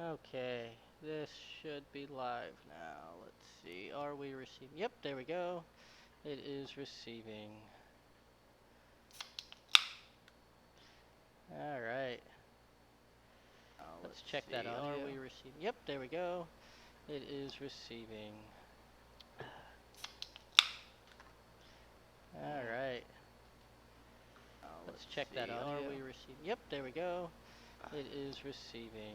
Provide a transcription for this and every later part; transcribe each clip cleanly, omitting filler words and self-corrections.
Okay, this should be live now. Let's see. Are we receiving? Yep, there we go. It is receiving. All right. Let's check that audio. Are we receiving? Yep, there we go. It is receiving. All right. Let's check that audio. Are we receiving? Yep, there we go. It is receiving.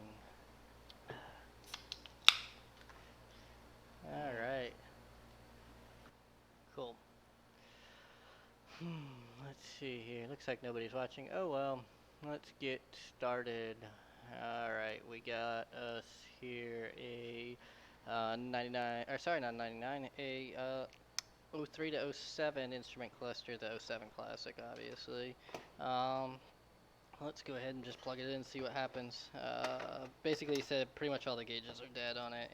All right. Cool. Let's see here. Looks like nobody's watching. Oh well. Let's get started. All right, we got us here a 99, or sorry, not 99, a 03 to 07 instrument cluster, the 07 Classic, obviously. Let's go ahead and just plug it in and see what happens. Basically, he said pretty much all the gauges are dead on it,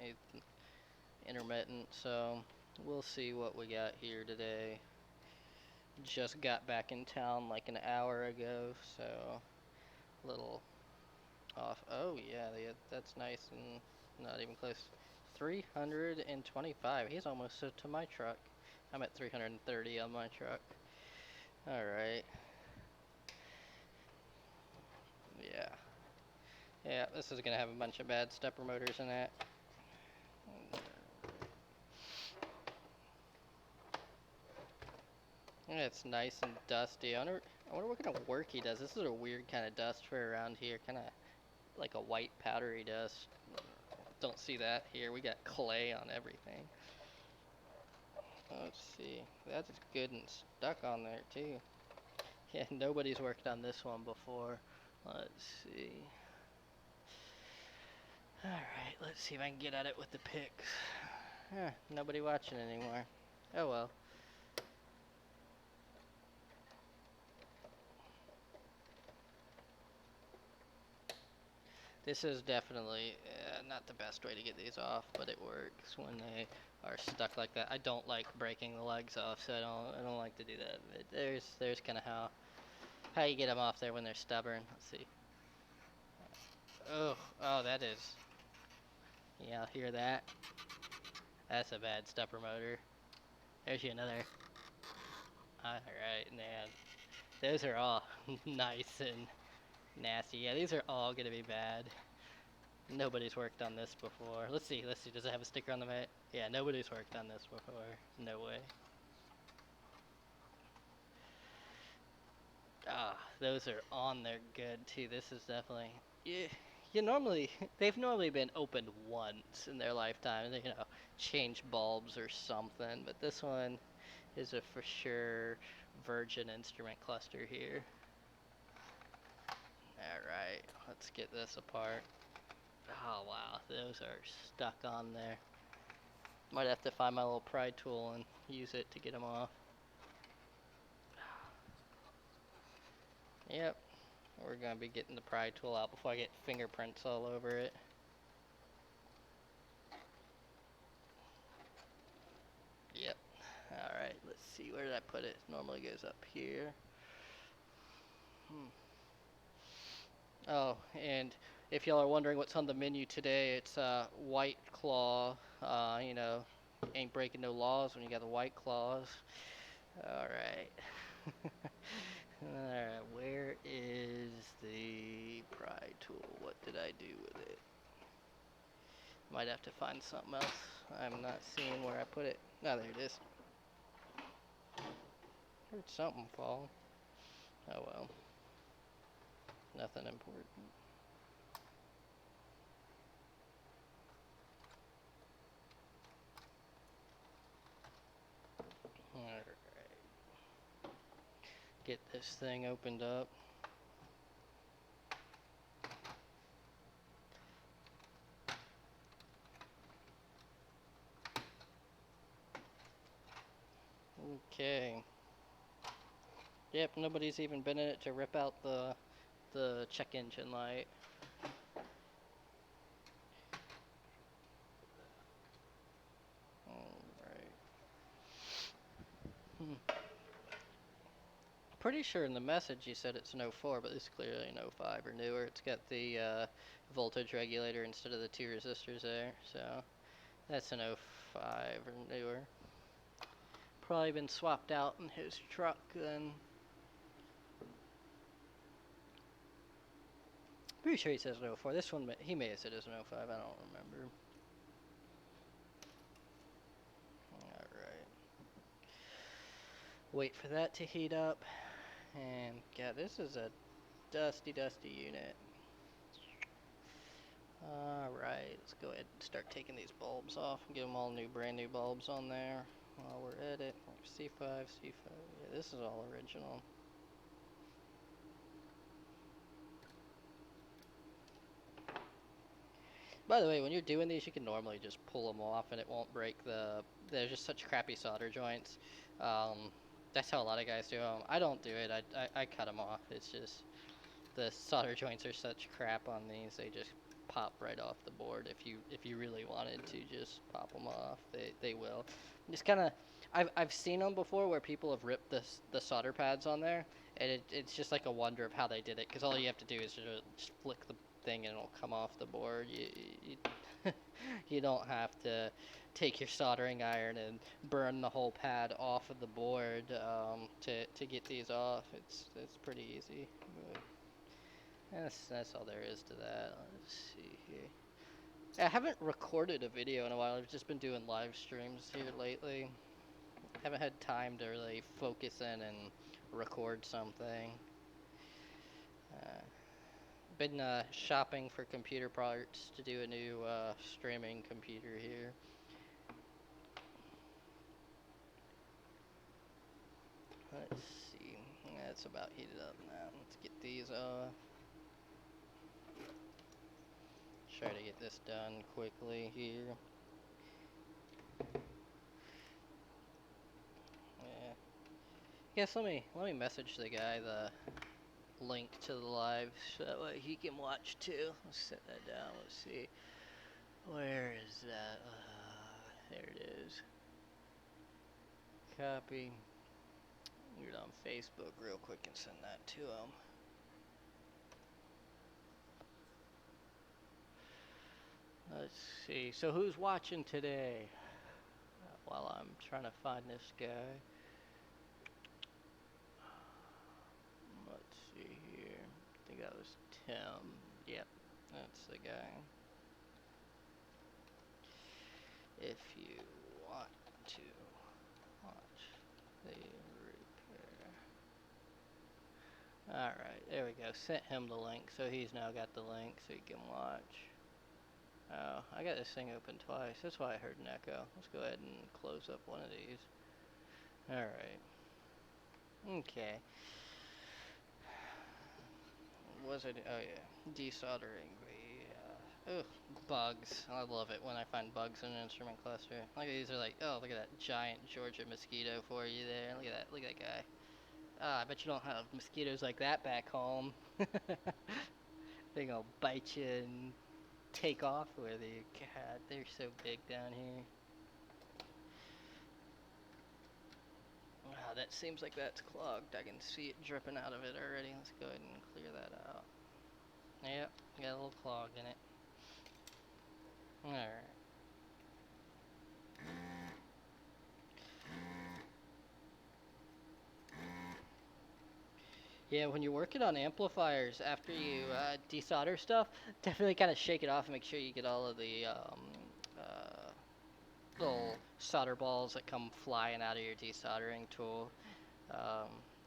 intermittent, so we'll see what we got here today. Just got back in town like an hour ago, so a little off. Oh yeah, that's nice and not even close. 325. He's almost to my truck. I'm at 330 on my truck. All right. Yeah. Yeah, this is gonna have a bunch of bad stepper motors in it. It's nice and dusty. I wonder what kind of work he does. This is a weird kind of dust for around here, kind of like a white powdery dust. Don't see that here. We got clay on everything. Let's see. That's good and stuck on there too. Yeah, nobody's worked on this one before. Let's see. Alright, let's see if I can get at it with the picks. Nobody watching anymore. Oh well. This is definitely not the best way to get these off, but it works when they are stuck like that. I don't like breaking the legs off, so I don't like to do that. But there's kind of how you get them off there when they're stubborn. Let's see. Oh, that is. Yeah, hear that? That's a bad stepper motor. There's you another. Alright, man. Those are all nice and nasty. Yeah, these are all gonna be bad. Nobody's worked on this before. Let's see. Does it have a sticker on the mat? Yeah, nobody's worked on this before. No way. Ah, those are on there good too. This is definitely. Yeah, they've normally been opened once in their lifetime. Change bulbs or something. But this one is a for sure virgin instrument cluster here. All right, let's get this apart. Oh wow, those are stuck on there. Might have to find my little pry tool and use it to get them off. Yep, we're gonna be getting the pry tool out before I get fingerprints all over it. Yep. Alright, let's see, where did I put it? Normally goes up here. Oh, and if y'all are wondering what's on the menu today, it's White Claw. Ain't breaking no laws when you got the White Claws. Alright. Alright, where is the pry tool? What did I do with it? Might have to find something else. I'm not seeing where I put it. Oh, there it is. Heard something fall. Oh well. Nothing important. Alright. Get this thing opened up. Okay. Yep, nobody's even been in it to rip out the check engine light. Alright. pretty sure in the message you said it's an '04, but it's clearly an '05 or newer. It's got the voltage regulator instead of the two resistors there, so that's an '05 or newer. Probably been swapped out in his truck then. Pretty sure he says an '04. This one, he may have said it's an '05, I don't remember. Alright. Wait for that to heat up. And, yeah, this is a dusty unit. Alright, let's go ahead and start taking these bulbs off and get them all brand new bulbs on there while we're at it. C5, C5, yeah, this is all original. By the way, when you're doing these, you can normally just pull them off and it won't break they're just such crappy solder joints. That's how a lot of guys do them. I don't do it, I cut them off. It's just, the solder joints are such crap on these, they just pop right off the board. If you really wanted to just pop them off, they will. Just kind of, I've seen them before where people have ripped the solder pads on there, and it's just like a wonder of how they did it, because all you have to do is just flick the thing and it'll come off the board. You don't have to take your soldering iron and burn the whole pad off of the board to get these off. It's pretty easy. That's all there is to that. Let's see here. I haven't recorded a video in a while. I've just been doing live streams here lately. Haven't had time to really focus in and record something. Been shopping for computer parts to do a new streaming computer here. Let's see. That's about heated up now. Let's get these try to get this done quickly here. Yeah. Guess let me message the guy the link to the live so that way he can watch too. Let's set that down. Let's see. Where is that? There it is. Copy. Get it on Facebook real quick and send that to him. Let's see. So who's watching today? While I'm trying to find this guy. Let's see here. I think that was Tim. Yep, that's the guy. If you want to watch the repair. Alright, there we go. Sent him the link, so he's now got the link so he can watch. Oh, I got this thing open twice. That's why I heard an echo. Let's go ahead and close up one of these. Alright. Okay. Was it? Oh yeah. Desoldering the bugs. I love it when I find bugs in an instrument cluster. Like these are like, oh, look at that giant Georgia mosquito for you there. Look at that. Look at that guy. Ah, I bet you don't have mosquitoes like that back home. They're gonna bite you and take off with you. God, they're so big down here. Wow, that seems like that's clogged. I can see it dripping out of it already. Let's go ahead and clear that out. Yep, got a little clog in it. Alright. Yeah, when you're working on amplifiers, after you desolder stuff, definitely kind of shake it off and make sure you get all of the little solder balls that come flying out of your desoldering tool.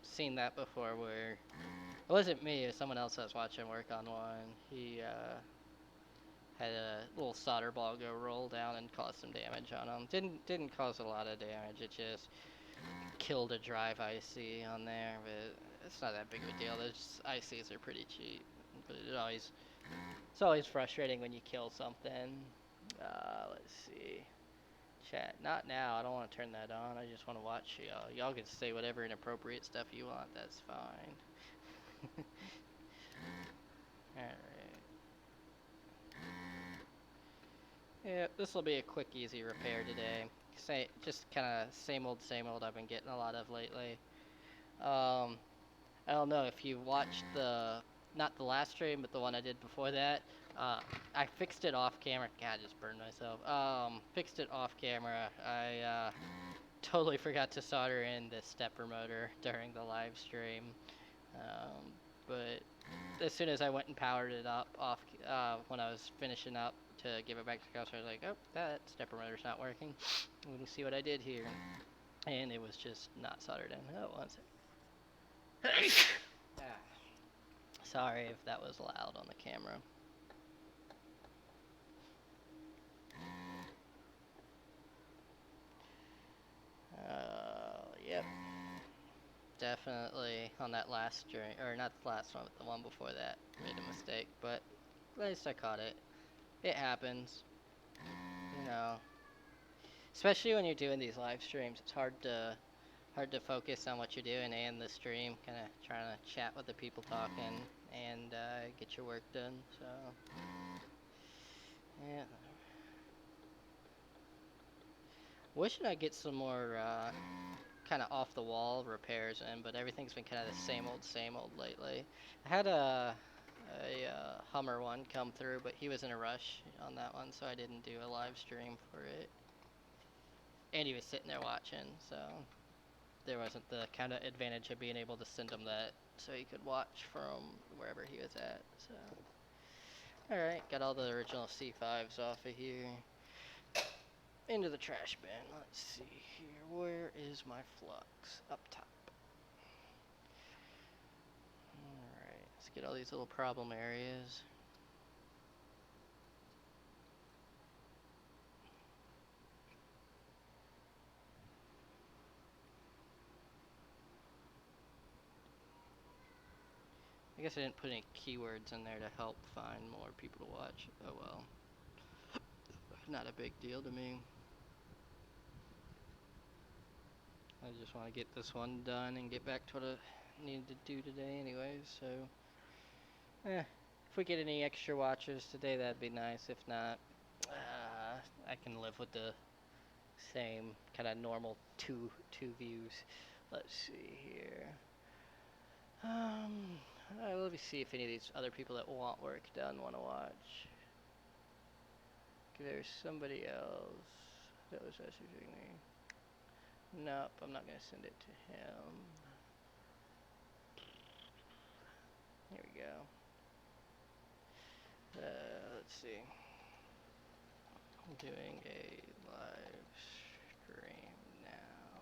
Seen that before where it wasn't me, it was someone else that was watching work on one. He had a little solder ball go roll down and cause some damage on him. Didn't cause a lot of damage. It just killed a drive IC on there, but it's not that big of a deal. Those ICs are pretty cheap, but it's always frustrating when you kill something. Let's see. Chat. Not now. I don't want to turn that on. I just want to watch y'all. Y'all can say whatever inappropriate stuff you want. That's fine. Alright. Yeah, this will be a quick, easy repair today. Just kind of same old I've been getting a lot of lately. I don't know if you watched not the last stream, but the one I did before that. I fixed it off camera. God, I just burned myself. Fixed it off camera. I totally forgot to solder in the stepper motor during the live stream. Um, but as soon as I went and powered it up off when I was finishing up to give it back to the customer, I was like, oh, that stepper motor's not working. Let me see what I did here. And it was just not soldered in. Oh, one second. Ah. Sorry if that was loud on the camera. Yep. Definitely on that last stream, or not the last one, but the one before that, made a mistake, but at least I caught it. It happens, you know. Especially when you're doing these live streams, it's hard to focus on what you're doing and the stream, kind of trying to chat with the people talking and get your work done. So, yeah. Wishing I get some more kind of off the wall repairs in, but everything's been kind of the same old lately. I had a Hummer one come through, but he was in a rush on that one, so I didn't do a live stream for it. And he was sitting there watching, so there wasn't the kind of advantage of being able to send him that so he could watch from wherever he was at. So, all right, got all the original C5s off of here. Into the trash bin. Let's see here. Where is my flux? Up top. Alright, let's get all these little problem areas. I guess I didn't put any keywords in there to help find more people to watch. Oh well. Not a big deal to me. I just want to get this one done and get back to what I needed to do today anyways, so... if we get any extra watchers today, that'd be nice. If not, I can live with the same kind of normal two views. Let's see here. Let me see if any of these other people that want work done want to watch. There's somebody else that was messaging me. Nope, I'm not gonna send it to him. Here we go. Let's see. I'm doing a live stream now.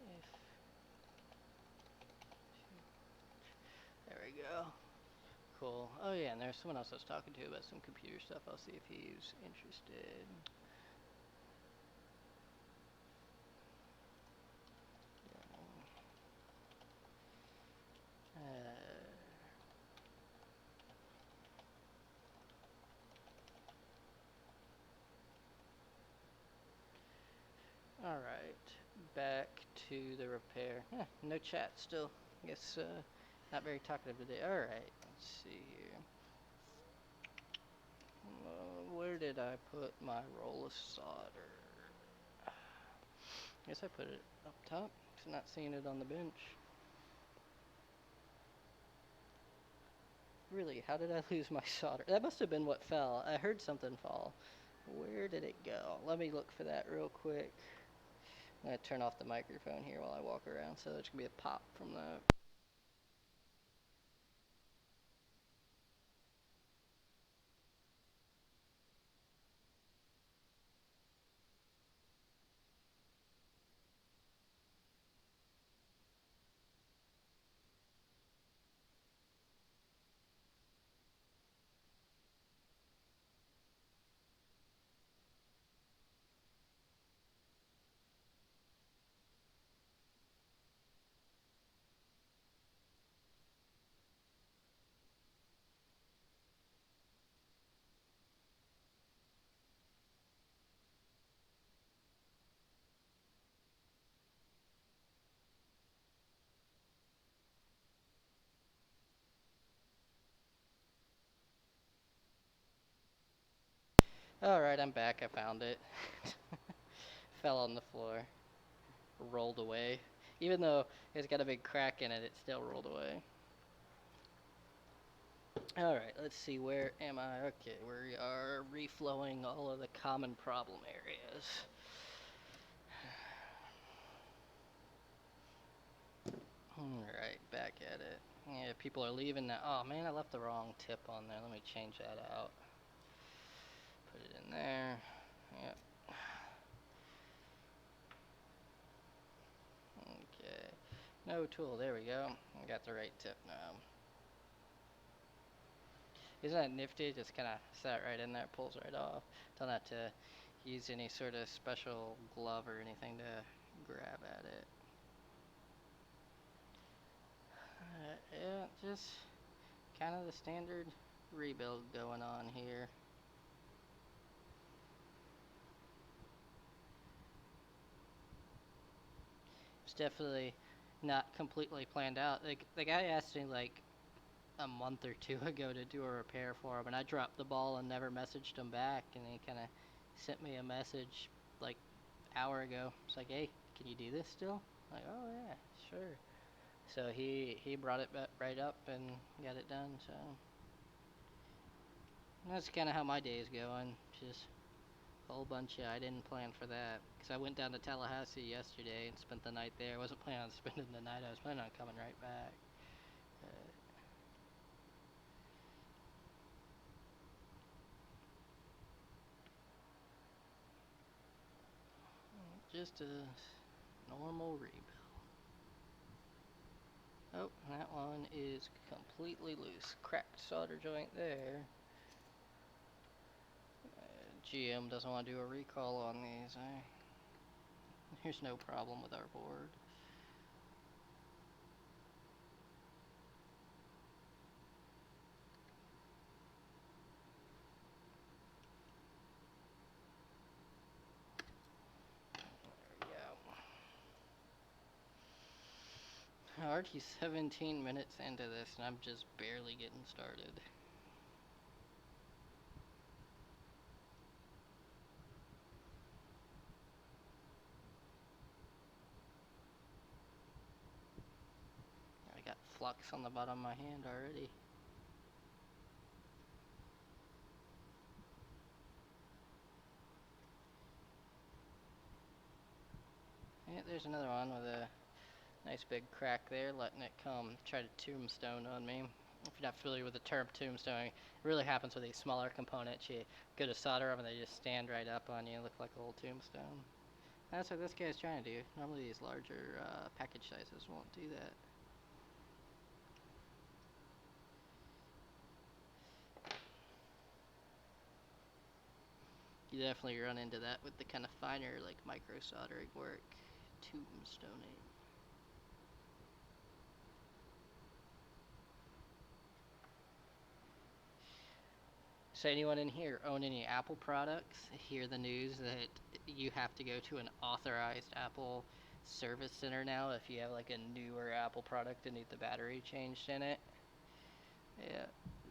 If there we go. Cool. Oh yeah, and there's someone else I was talking to about some computer stuff. I'll see if he's interested. Alright, back to the repair. No chat still. I guess not very talkative today. Alright, let's see here. Where did I put my roll of solder? I guess I put it up top. I'm not seeing it on the bench. Really, how did I lose my solder? That must have been what fell. I heard something fall. Where did it go? Let me look for that real quick. I'm going to turn off the microphone here while I walk around, so there's going to be a pop from that. Alright, I'm back. I found it. Fell on the floor. Rolled away. Even though it's got a big crack in it, it still rolled away. Alright, let's see, where am I? Okay, we are reflowing all of the common problem areas. Alright, back at it. Yeah, people are leaving now. Oh man, I left the wrong tip on there. Let me change that out. Put it in there. Yep. Okay. No tool, there we go. I got the right tip now. Isn't that nifty? Just kind of sat right in there, pulls right off. Don't have to use any sort of special glove or anything to grab at it. Yeah, just kind of the standard rebuild going on here. It's definitely not completely planned out. Like the guy asked me like a month or two ago to do a repair for him, and I dropped the ball and never messaged him back. And he kind of sent me a message like hour ago. It's like, hey, can you do this still? I'm like, oh yeah, sure. So he brought it right up and got it done. So that's kind of how my day is going. Just a whole bunch of, I didn't plan for that because I went down to Tallahassee yesterday and spent the night there. I wasn't planning on spending the night. I was planning on coming right back. Just a normal rebuild. Oh, that one is completely loose. Cracked solder joint there. GM doesn't want to do a recall on these. There's no problem with our board. There we go. Already 17 minutes into this and I'm just barely getting started. I got flux on the bottom of my hand already. Yeah, there's another one with a nice big crack there, letting it come try to tombstone on me. If you're not familiar with the term tombstone, it really happens with these smaller components. You go to solder them and they just stand right up on you, look like a little tombstone. That's what this guy's trying to do. Normally these larger package sizes won't do that. You definitely run into that with the kind of finer, like micro soldering work. Tombstoning. So anyone in here own any Apple products? Hear the news that you have to go to an authorized Apple service center now if you have like a newer Apple product and need the battery changed in it? Yeah,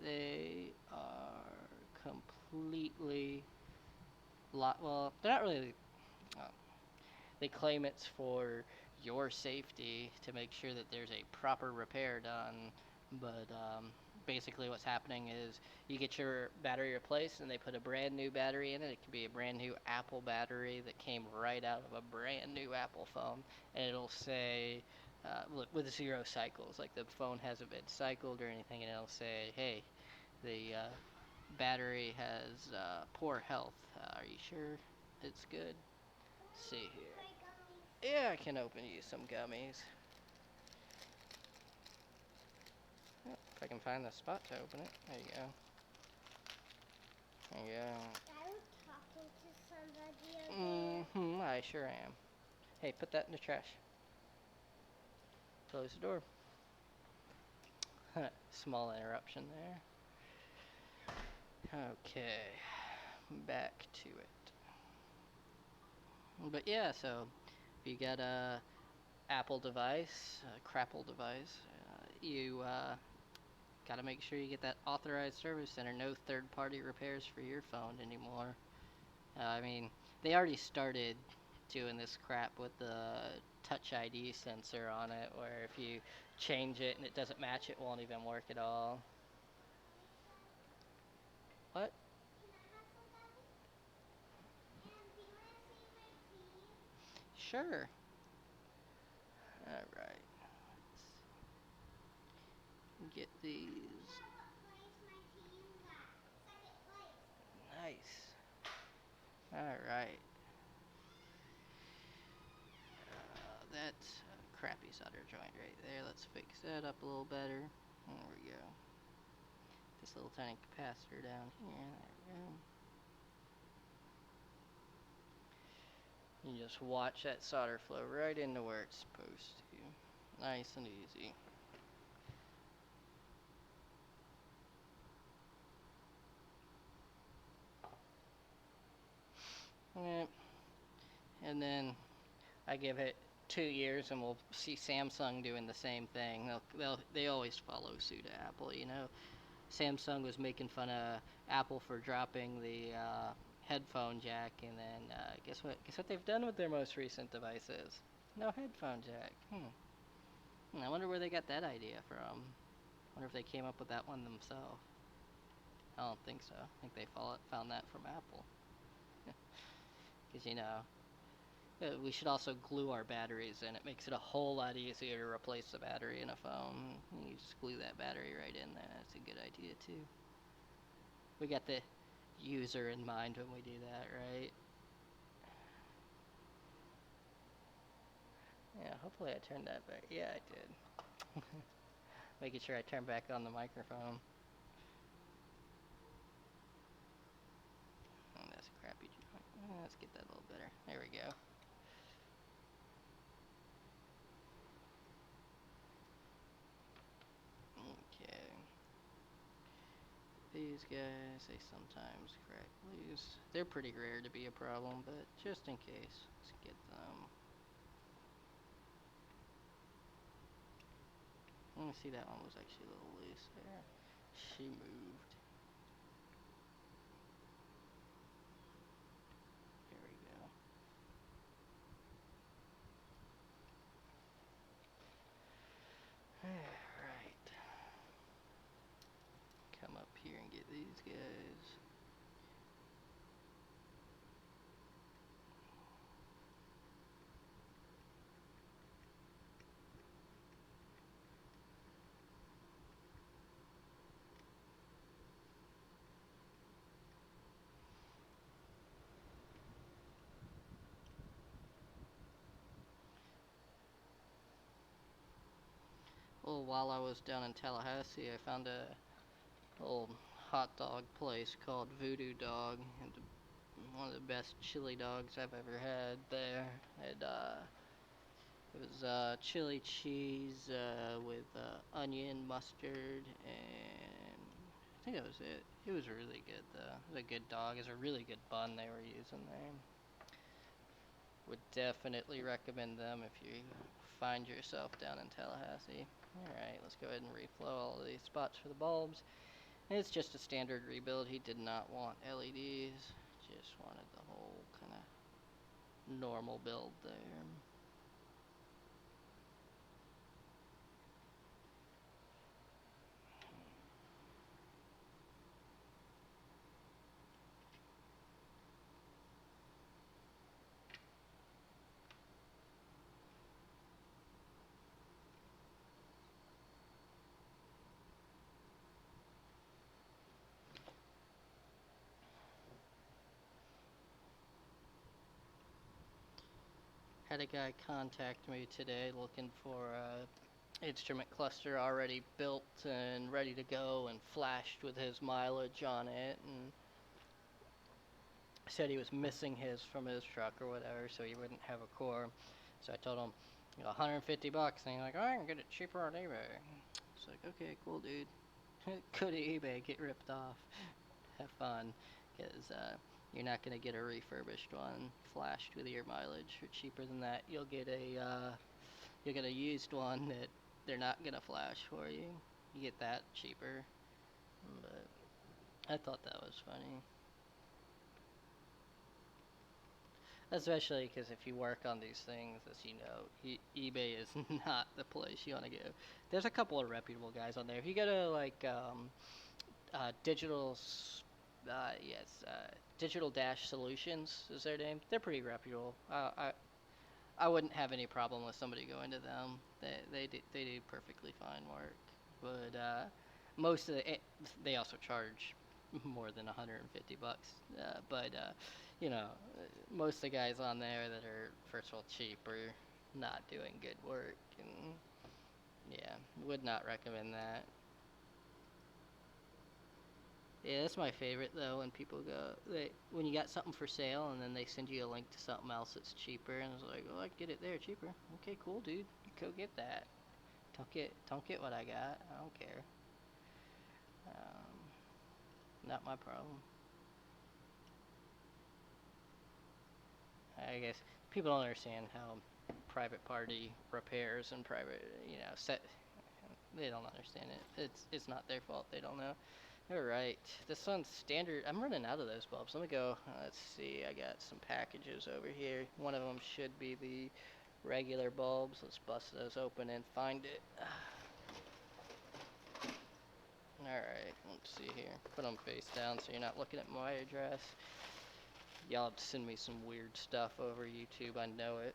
they are completely well, they're not really. Uh, they claim it's for your safety to make sure that there's a proper repair done, but basically what's happening is you get your battery replaced and they put a brand new battery in it. It could be a brand new Apple battery that came right out of a brand new Apple phone, and it'll say look, with 0 cycles, like the phone hasn't been cycled or anything, and it'll say, hey, the battery has poor health. Are you sure it's good? Let's see here. Yeah, I can open you some gummies. Oh, if I can find the spot to open it. There you go. There you go. I was talking to somebody over there. I sure am. Hey, put that in the trash. Close the door. Small interruption there. Okay, back to it. But yeah, so if you got a Apple device, a Crapple device, you gotta make sure you get that authorized service center. No third-party repairs for your phone anymore. I mean, they already started doing this crap with the Touch ID sensor on it, where if you change it and it doesn't match, it won't even work at all. What? Sure. Alright. Get these. Nice. Alright. That's a crappy solder joint right there. Let's fix that up a little better. There we go. This little tiny capacitor down here. There we go. You just watch that solder flow right into where it's supposed to. Nice and easy. Yep. And then I give it 2 years and we'll see Samsung doing the same thing. They always follow suit of Apple, you know. Samsung was making fun of Apple for dropping the headphone jack, and then guess what they've done with their most recent devices? No headphone jack. I wonder where they got that idea from. Wonder if they came up with that one themselves. I don't think so. I think they found that from Apple. Because, you know, we should also glue our batteries in. It makes it a whole lot easier to replace the battery in a phone. You just glue that battery right in there. That's a good idea, too. We got the user in mind when we do that, right? Yeah, hopefully I turned that back. Yeah, I did. Making sure I turn back on the microphone. Oh, that's a crappy joint. Let's get that a little better. There we go. Okay. These guys, they sometimes crack loose. They're pretty rare to be a problem, but just in case, let's get them. See, that one was actually a little loose there. She moved. There we go. Alright. Come up here and get these guys. Well, while I was down in Tallahassee, I found a old hot dog place called Voodoo Dog. And one of the best chili dogs I've ever had there. It was chili cheese with onion, mustard, and I think that was it. It was really good though. It was a good dog. It was a really good bun they were using there. Would definitely recommend them if you find yourself down in Tallahassee. Alright, let's go ahead and reflow all of these spots for the bulbs. And it's just a standard rebuild. He did not want LEDs. Just wanted the whole kind of normal build there. Had a guy contact me today looking for a instrument cluster already built and ready to go and flashed with his mileage on it, and said he was missing his from his truck or whatever, so he wouldn't have a core. So I told him, you know, 150 bucks, and he's like, oh, I can get it cheaper on eBay. It's like, okay, cool, dude. Go to eBay, get ripped off, have fun, because you're not gonna get a refurbished one flashed with your mileage for cheaper than that. You'll get a used one that they're not gonna flash for you. You get that cheaper, but I thought that was funny. Especially because if you work on these things, as you know, eBay is not the place you want to go. There's a couple of reputable guys on there. If you go to like digital, yes, Digital Dash Solutions is their name. They're pretty reputable. I wouldn't have any problem with somebody going to them. They do perfectly fine work, but most of they also charge more than 150 bucks. But you know, most of the guys on there that are first of all cheap are not doing good work, and yeah, would not recommend that. Yeah, that's my favorite though. When people go, when you got something for sale and then they send you a link to something else that's cheaper, and it's like, oh, I can get it there cheaper. Okay, cool, dude. Go get that. Don't get what I got. I don't care. Not my problem. I guess people don't understand how private party repairs and private, set. They don't understand it. It's not their fault. They don't know. All right, this one's standard. I'm running out of those bulbs. Let me go. Let's see. I got some packages over here. One of them should be the regular bulbs. Let's bust those open and find it. All right, let's see here. Put them face down so you're not looking at my address. Y'all have to send me some weird stuff over YouTube. I know it.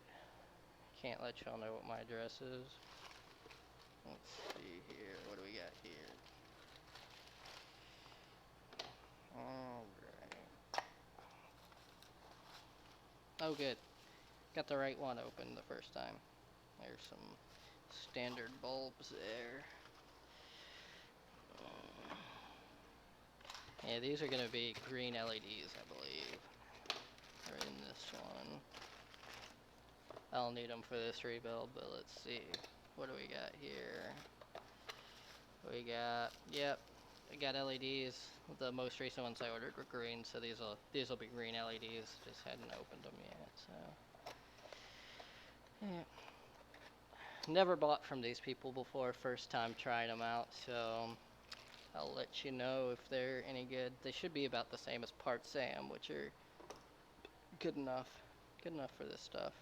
Can't let y'all know what my address is. Let's see here. What do we got here? Alright. Oh, good. Got the right one open the first time. There's some standard bulbs there. Yeah, these are going to be green LEDs, I believe. Or in this one. I'll need them for this rebuild, but let's see. What do we got here? We got, yep, I got LEDs. The most recent ones I ordered were green, so these will be green LEDs. Just hadn't opened them yet, so. Yeah. Never bought from these people before, first time trying them out, so I'll let you know if they're any good. They should be about the same as Part Sam, which are good enough. Good enough for this stuff.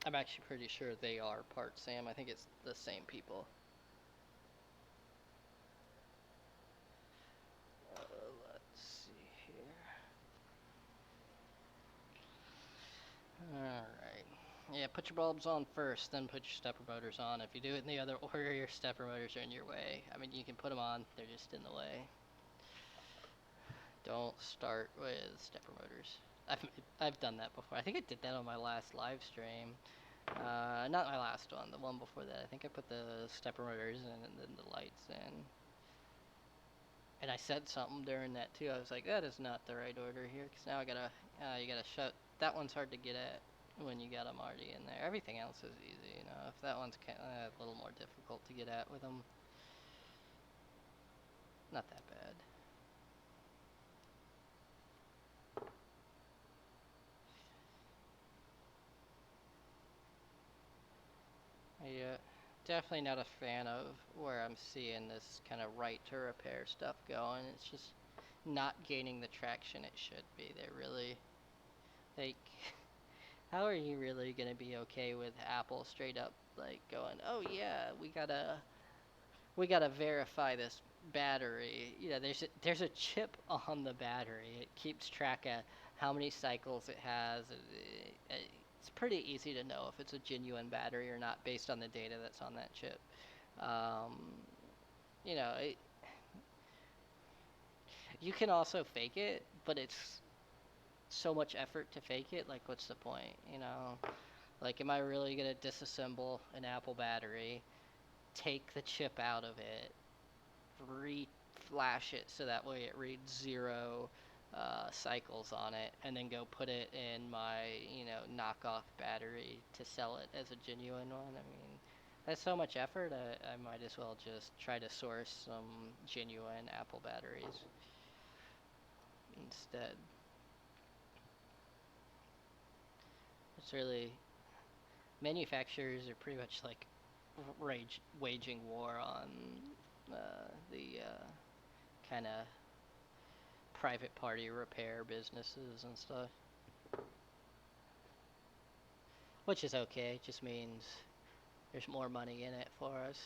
I'm actually pretty sure they are Part Sam. I think it's the same people. Let's see here. Alright. Yeah, put your bulbs on first, then put your stepper motors on. If you do it in the other order, your stepper motors are in your way. I mean, you can put them on, they're just in the way. Don't start with stepper motors. I've done that before. I think I did that on my last live stream. Not my last one, the one before that. I think I put the stepper motors in and then the lights in. And I said something during that too. I was like, that is not the right order here, because now you gotta shut. That one's hard to get at when you got them already in there. Everything else is easy, you know. If that one's a little more difficult to get at with them, not that bad. Yeah, definitely not a fan of where I'm seeing this kind of right to repair stuff going. It's just not gaining the traction it should be. They're really, like, how are you really gonna be okay with Apple straight up like going, oh yeah, we gotta verify this battery. You know, there's a chip on the battery. It keeps track of how many cycles it has. It's pretty easy to know if it's a genuine battery or not based on the data that's on that chip. Um, you know, you can also fake it, but it's so much effort to fake it. Like, what's the point? You know, like, am I really gonna disassemble an Apple battery, take the chip out of it, re-flash it so that way it reads 0 cycles on it, and then go put it in my, knockoff battery to sell it as a genuine one? I mean, that's so much effort. I might as well just try to source some genuine Apple batteries instead. It's really, manufacturers are pretty much like waging war on the kind of private party repair businesses and stuff. Which is okay, just means there's more money in it for us.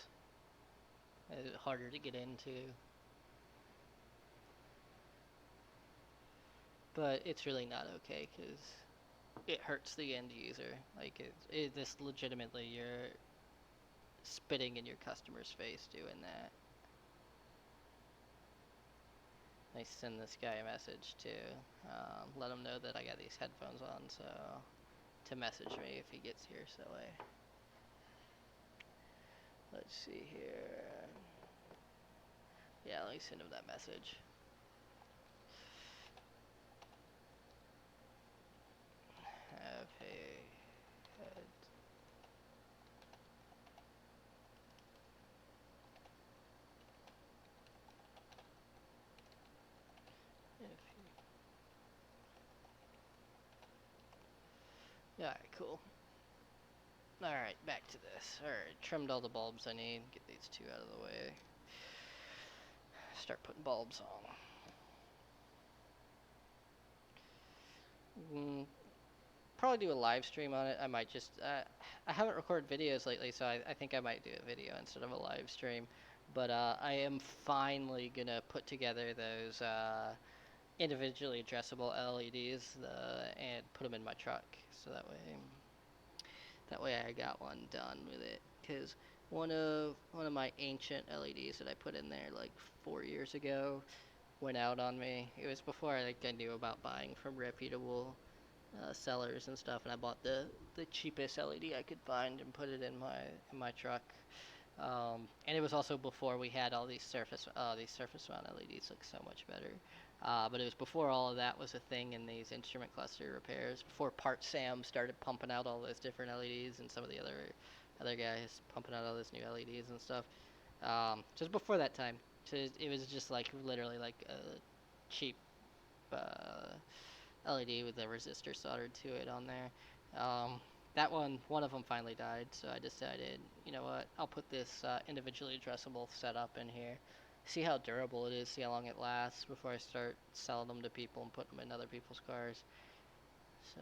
It's harder to get into. But it's really not okay because it hurts the end user. Like, this legitimately, you're spitting in your customer's face doing that. I send this guy a message to let him know that I got these headphones on, so to message me if he gets here. So let's see here. Yeah, let me send him that message. Have a head. Alright, cool. Alright, back to this. Alright, trimmed all the bulbs I need. Get these two out of the way. Start putting bulbs on. Probably do a live stream on it. I might just, I haven't recorded videos lately, so I think I might do a video instead of a live stream. But I am finally gonna put together those individually addressable LEDs and put them in my truck, so that way I got one done with it. Because one of my ancient LEDs that I put in there like 4 years ago went out on me. It was before I knew about buying from reputable sellers and stuff, and I bought the cheapest LED I could find and put it in my truck. And it was also before we had all these surface mount LEDs look so much better. But it was before all of that was a thing in these instrument cluster repairs. Before Part Sam started pumping out all those different LEDs, and some of the other guys pumping out all those new LEDs and stuff. Just before that time, so it was just like literally like a cheap LED with a resistor soldered to it on there. That one of them finally died, so I decided, you know what, I'll put this individually addressable setup in here, see how durable it is, see how long it lasts before I start selling them to people and put them in other people's cars. So,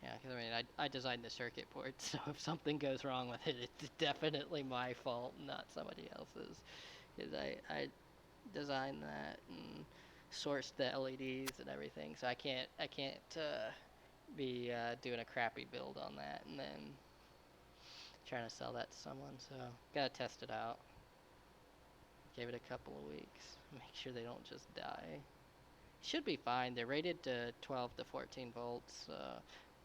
yeah, because I mean, I designed the circuit board, so if something goes wrong with it, it's definitely my fault, not somebody else's. Because I designed that and sourced the LEDs and everything, so I can't be doing a crappy build on that and then trying to sell that to someone. So gotta test it out. Give it a couple of weeks. Make sure they don't just die. Should be fine. They're rated to 12 to 14 volts,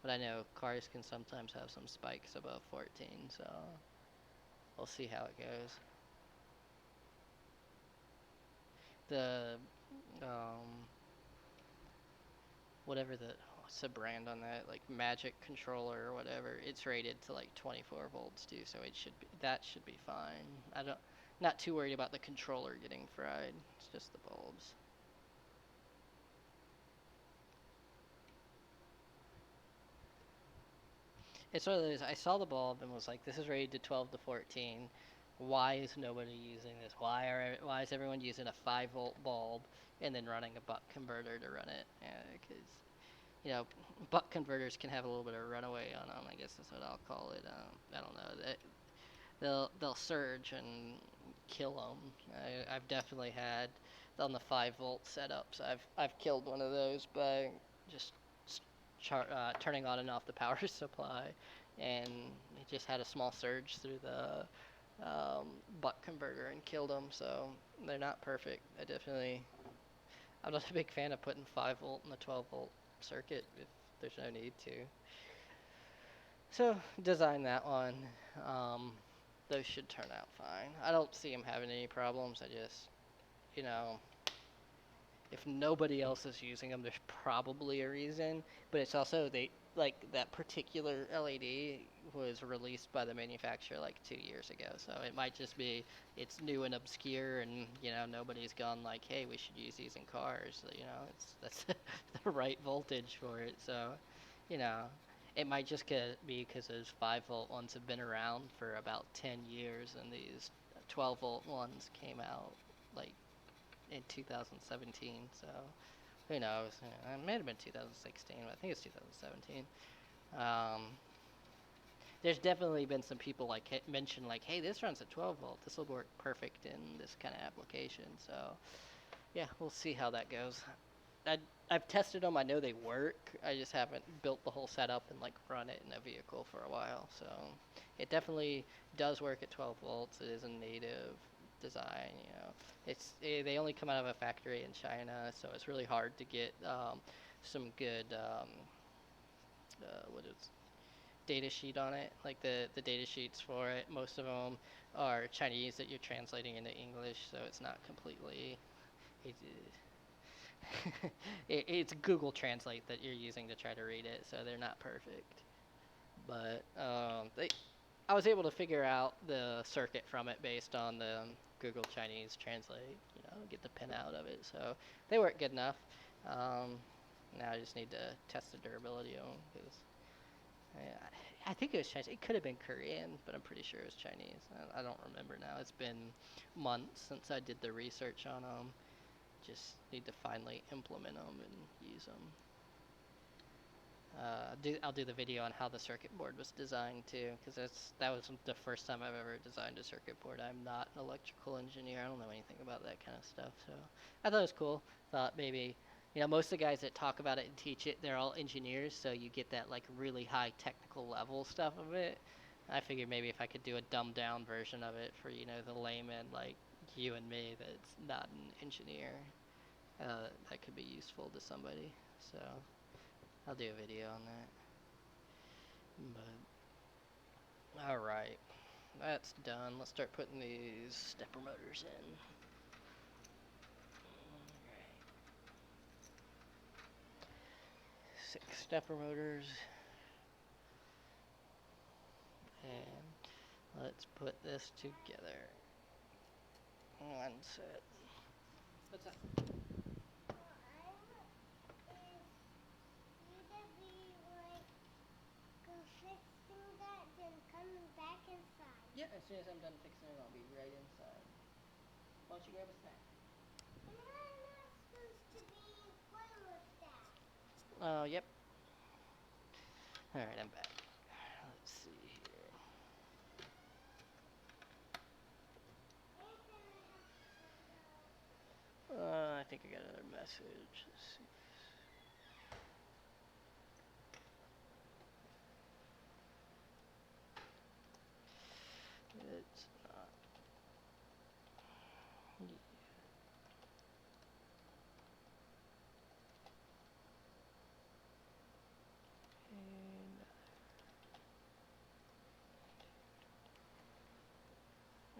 but I know cars can sometimes have some spikes above 14, so we'll see how it goes. The whatever what's the brand on that, like Magic controller or whatever, it's rated to like 24 volts too, so that should be fine. Not too worried about the controller getting fried. It's just the bulbs. It's one of those, I saw the bulb and was like, this is rated to 12 to 14. Why is nobody using this? Why is everyone using a 5-volt bulb and then running a buck converter to run it? Because buck converters can have a little bit of runaway on them. I guess that's what I'll call it. I don't know. They'll surge and kill them. I've definitely had on the 5-volt setups. I've killed one of those by just turning on and off the power supply, and it just had a small surge through the buck converter and killed them. So they're not perfect. I'm not a big fan of putting 5-volt in the 12-volt circuit if there's no need to. So design that one. Those should turn out fine. I don't see them having any problems. I just, if nobody else is using them, there's probably a reason. But it's also that particular LED was released by the manufacturer like 2 years ago, so it might just be it's new and obscure, and nobody's gone like, hey, we should use these in cars. That's the right voltage for it. So, it might just be because those 5-volt ones have been around for about 10 years, and these 12 volt ones came out like in 2017, so who knows? It may have been 2016, but I think it's 2017. Um, there's definitely been some people like mention like, hey, this runs at 12 volt. This will work perfect in this kind of application. So yeah, we'll see how that goes. I, I've tested them. I know they work. I just haven't built the whole setup and like run it in a vehicle for a while. So it definitely does work at 12 volts. It is a native design. They only come out of a factory in China, so it's really hard to get some good what is data sheet on it. Like the data sheets for it, most of them are Chinese that you're translating into English, so it's not completely. It, it's Google Translate that you're using to try to read it, so they're not perfect. But I was able to figure out the circuit from it based on the Google Chinese Translate. Get the pin out of it, so they work good enough. Now I just need to test the durability of them because I think it was Chinese. It could have been Korean, but I'm pretty sure it was Chinese. I don't remember now. It's been months since I did the research on them. Just need to finally implement them and use them. I'll do the video on how the circuit board was designed too, because that was the first time I've ever designed a circuit board. I'm not an electrical engineer. I don't know anything about that kind of stuff. So I thought it was cool. Thought maybe, most of the guys that talk about it and teach it, they're all engineers, so you get that like really high technical level stuff of it. I figured maybe if I could do a dumbed down version of it for the layman like you and me that's not an engineer, that could be useful to somebody. So I'll do a video on that. But alright, that's done. Let's start putting these stepper motors in. Alright. 6 stepper motors. And let's put this together. One set. What's that? Fixing that, then coming back inside. Yeah, as soon as I'm done fixing it, I'll be right inside. Why don't you grab a snack? And I'm not supposed to be playing with that. Oh, yep. Alright, I'm back. Let's see here. I think I got another message. Let's see. It's not. Yeah.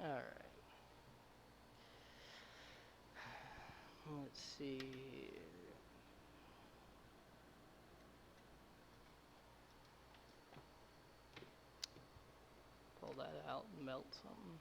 Alright. Let's see here. Pull that out and melt something.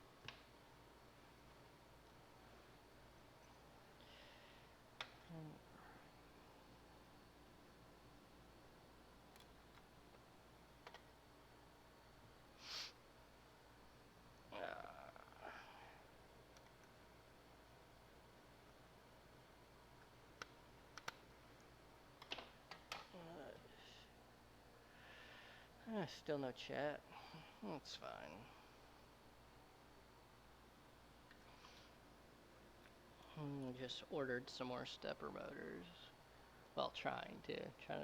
Still no chat. That's fine. Just ordered some more stepper motors. Well, trying to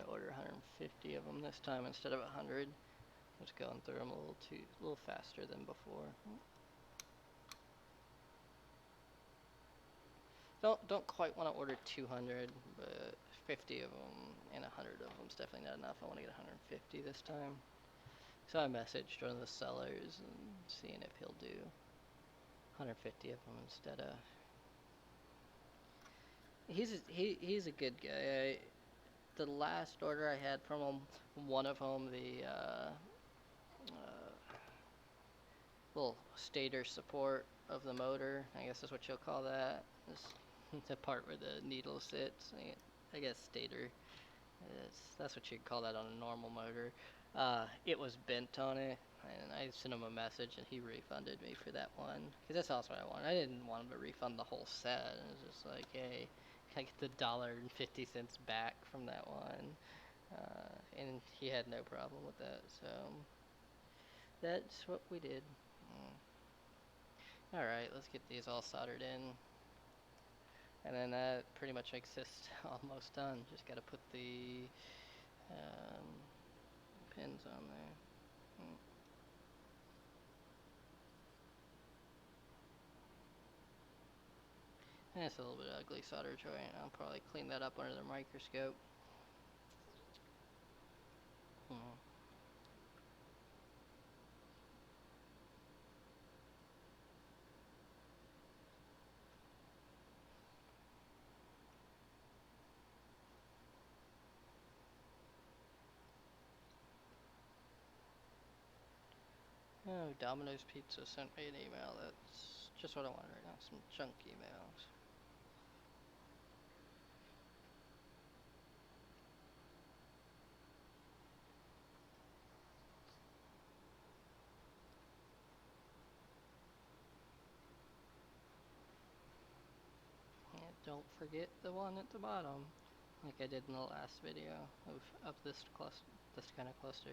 order 150 of them this time instead of 100. Just going through them a little faster than before. Don't quite want to order 200, but 50 of them and 100 of them is definitely not enough. I want to get 150 this time. So I messaged one of the sellers and seeing if he'll do 150 of them instead of. He's a good guy. The last order I had from him, one of them, the little stator support of the motor, I guess is what you'll call that. The part where the needle sits. I guess stator. That's what you'd call that on a normal motor. It was bent on it, and I sent him a message, and he refunded me for that one. Because that's also what I wanted. I didn't want him to refund the whole set. It was just like, hey, can I get the $1.50 back from that one? And he had no problem with that, so that's what we did. Alright, let's get these all soldered in. And then that pretty much makes this almost done. Just gotta put the pins on there. And it's a little bit ugly solder joint. I'll probably clean that up under the microscope. Oh, Domino's Pizza sent me an email. That's just what I want right now. Some junk emails. And don't forget the one at the bottom, like I did in the last video of this cluster, this kind of cluster.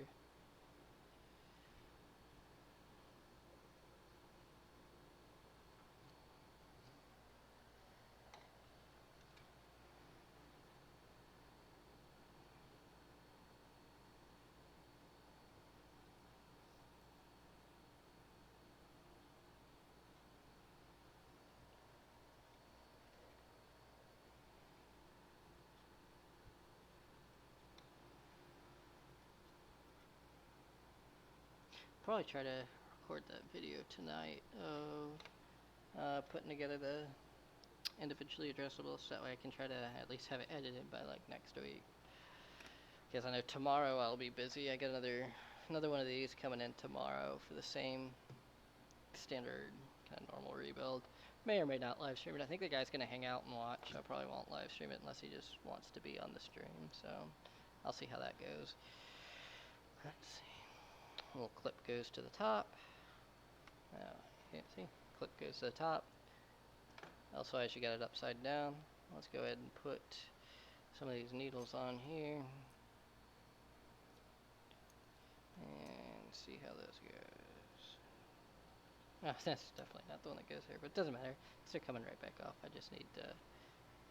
Probably try to record that video tonight of putting together the individually addressable, so that way I can try to at least have it edited by like next week. Because I know tomorrow I'll be busy. I got another one of these coming in tomorrow for the same standard kind of normal rebuild. May or may not live stream it. I think the guy's gonna hang out and watch. I probably won't live stream it unless he just wants to be on the stream. So I'll see how that goes. Let's see. A little clip goes to the top. Can't see. Clip goes to the top. Also, I should get it upside down. Let's go ahead and put some of these needles on here and see how this goes. Oh, that's definitely not the one that goes there, but it doesn't matter. They're coming right back off. I just need to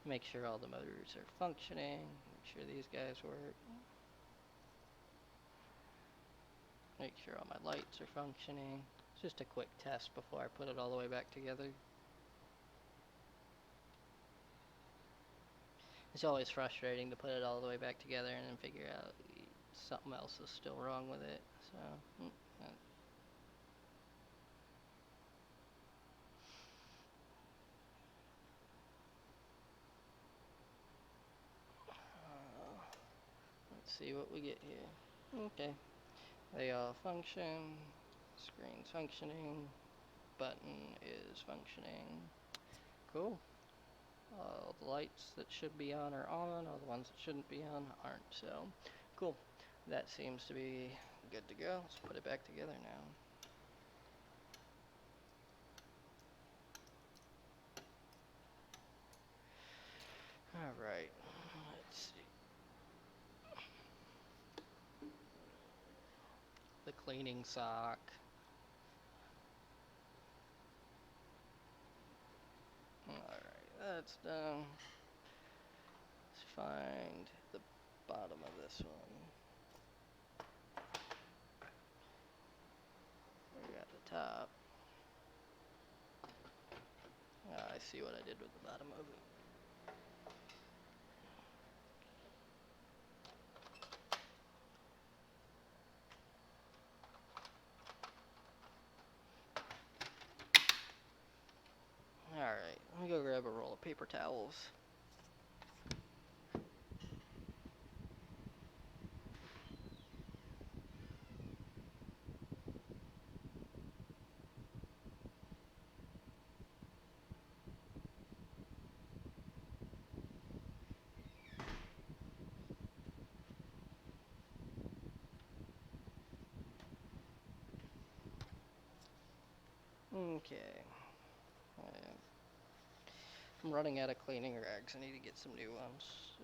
make sure all the motors are functioning, make sure these guys work, make sure all my lights are functioning. It's just a quick test before I put it all the way back together. It's always frustrating to put it all the way back together and then figure out something else is still wrong with it. So, let's see what we get here. Okay, they all function. Screen's functioning. Button is functioning. Cool. All the lights that should be on are on, all the ones that shouldn't be on aren't, so cool. That seems to be good to go. Let's put it back together now. Alright, let's see. The cleaning sock. Alright, that's done. Let's find the bottom of this one. We got the top. I see what I did with the bottom of it. Alright, let me go grab a roll of paper towels. Okay. I'm running out of cleaning rags. I need to get some new ones. So,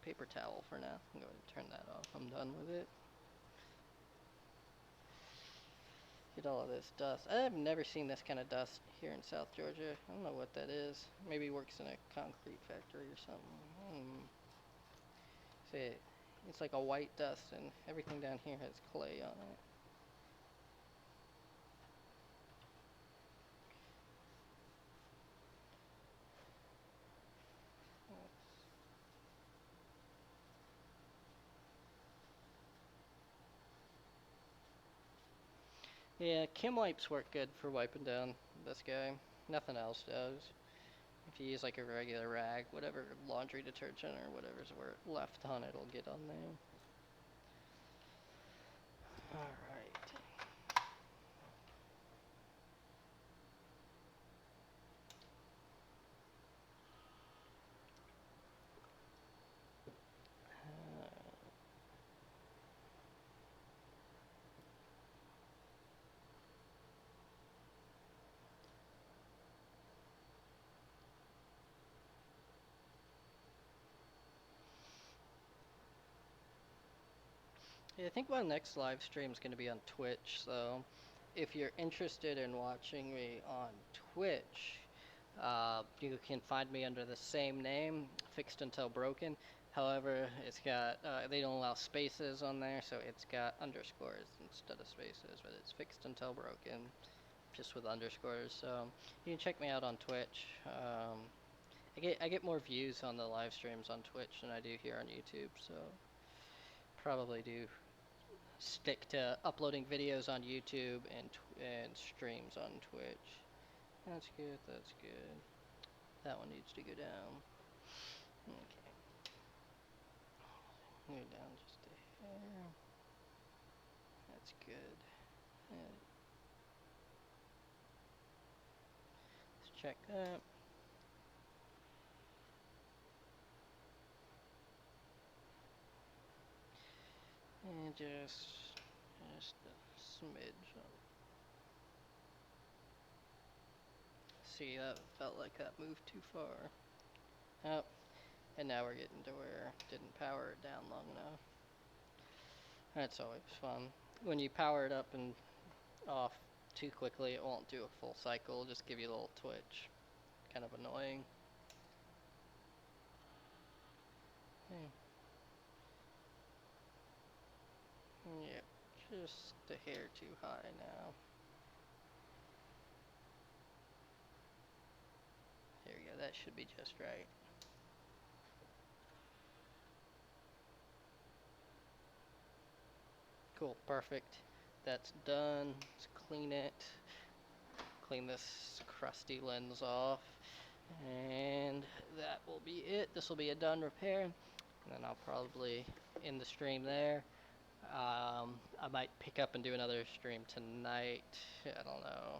paper towel for now. I'm going to turn that off. I'm done with it. Get all of this dust. I've never seen this kind of dust here in South Georgia. I don't know what that is. Maybe it works in a concrete factory or something. See, it's like a white dust, and everything down here has clay on it. Yeah, Kim wipes work good for wiping down this guy. Nothing else does. If you use like a regular rag, whatever laundry detergent or whatever's left on it will get on there. Alright. Yeah, I think my next live stream is going to be on Twitch, so if you're interested in watching me on Twitch, you can find me under the same name, Fixed Until Broken. However, it's got, they don't allow spaces on there, so it's got underscores instead of spaces, but it's Fixed Until Broken, just with underscores. So you can check me out on Twitch. I get more views on the live streams on Twitch than I do here on YouTube, so probably do stick to uploading videos on YouTube and streams on Twitch. That's good, that's good. That one needs to go down. Okay. Go down just a hair. That's good. Let's check that. And just a smidge. See, that felt like that moved too far. Oh, and now we're getting to where it didn't power it down long enough. That's always fun. When you power it up and off too quickly, it won't do a full cycle. It'll just give you a little twitch. Kind of annoying. Yep, just a hair too high now. There we go, that should be just right. Cool, perfect. That's done. Let's clean it. Clean this crusty lens off. And that will be it. This will be a done repair. And then I'll probably end the stream there. I might pick up and do another stream tonight. I don't know.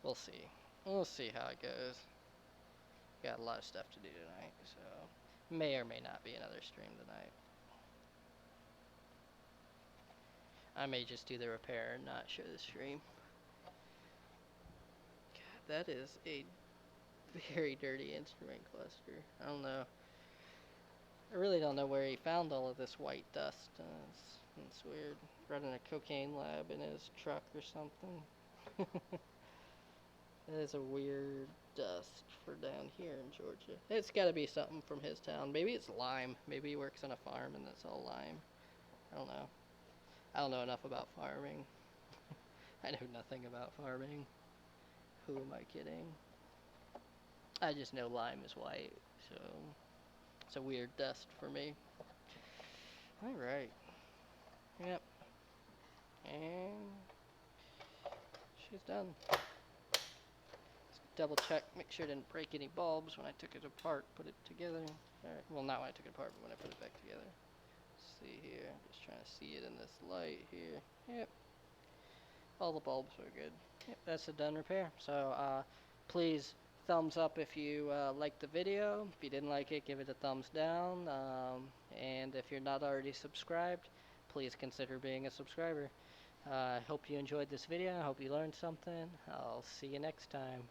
We'll see. We'll see how it goes. Got a lot of stuff to do tonight, so may or may not be another stream tonight. I may just do the repair and not show the stream. God, that is a very dirty instrument cluster. I don't know. I really don't know where he found all of this white dust. It's weird. Running a cocaine lab in his truck or something. That is a weird dust for down here in Georgia. It's got to be something from his town. Maybe it's lime. Maybe he works on a farm and it's all lime. I don't know. I don't know enough about farming. I know nothing about farming. Who am I kidding? I just know lime is white, so it's a weird dust for me. Alright. Yep. And she's done. Double check, make sure I didn't break any bulbs when I took it apart, put it together. Alright, well not when I took it apart, but when I put it back together. Let's see here, I'm just trying to see it in this light here. Yep, all the bulbs are good. Yep, that's a done repair. So please thumbs up if you liked the video. If you didn't like it, give it a thumbs down. And if you're not already subscribed, please consider being a subscriber. I hope you enjoyed this video. I hope you learned something. I'll see you next time.